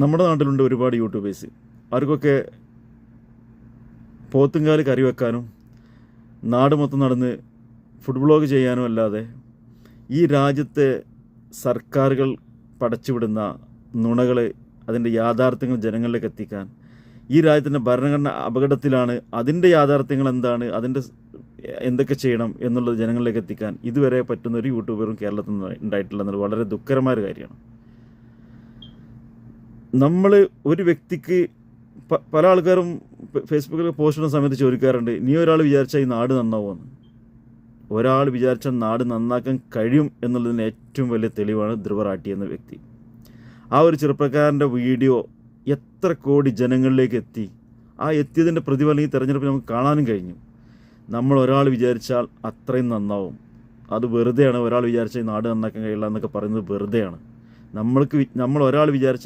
നമ്മുടെ നാട്ടിലുണ്ട് ഒരുപാട് യൂട്യൂബേഴ്സ്. അവർക്കൊക്കെ പോത്തുംകാല് കറി വെക്കാനും നാട് മൊത്തം നടന്ന് ഫുഡ് വ്ളോഗ് ചെയ്യാനും അല്ലാതെ ഈ രാജ്യത്തെ സർക്കാരുകൾ പടച്ചുവിടുന്ന നുണകൾ, അതിൻ്റെ യാഥാർത്ഥ്യങ്ങൾ ജനങ്ങളിലേക്ക് എത്തിക്കാൻ, ഈ രാജ്യത്തിൻ്റെ ഭരണഘടന അപകടത്തിലാണ്, അതിൻ്റെ യാഥാർത്ഥ്യങ്ങൾ എന്താണ്, അതിൻ്റെ എന്തൊക്കെ ചെയ്യണം എന്നുള്ളത് ജനങ്ങളിലേക്ക് എത്തിക്കാൻ ഇതുവരെ പറ്റുന്ന ഒരു യൂട്യൂബറും കേരളത്തിൽ നിന്ന് ഉണ്ടായിട്ടില്ല എന്നുള്ളത് വളരെ ദുഃഖകരമായ കാര്യമാണ്. നമ്മൾ ഒരു വ്യക്തിക്ക് പല ആൾക്കാരും ഫേസ്ബുക്കിൽ പോസ്റ്റ് ചെയ്യുന്ന സമയത്ത് ചോദിക്കാറുണ്ട്, നീ ഒരാൾ വിചാരിച്ചാൽ ഈ നാട് നന്നാവുമെന്ന്. ഒരാൾ വിചാരിച്ചാൽ നാട് നന്നാക്കാൻ കഴിയും എന്നുള്ളതിന് ഏറ്റവും വലിയ തെളിവാണ് ധ്രുവ റാട്ടി എന്ന വ്യക്തി. ആ ഒരു ചെറുപ്പക്കാരൻ്റെ വീഡിയോ എത്ര കോടി ജനങ്ങളിലേക്ക് എത്തി. ആ എത്തിയതിൻ്റെ പ്രതിഫലം ഈ തെരഞ്ഞെടുപ്പിൽ നമുക്ക് കാണാനും കഴിഞ്ഞു. നമ്മൾ ഒരാൾ വിചാരിച്ചാൽ അത്രയും നന്നാവും. അത് വെറുതെയാണ്. ഒരാൾ വിചാരിച്ചാൽ ഈ നാട് നന്നാക്കാൻ കഴിയില്ല എന്നൊക്കെ പറയുന്നത് വെറുതെയാണ്. നമ്മൾ ഒരാൾ വിചാരിച്ചാൽ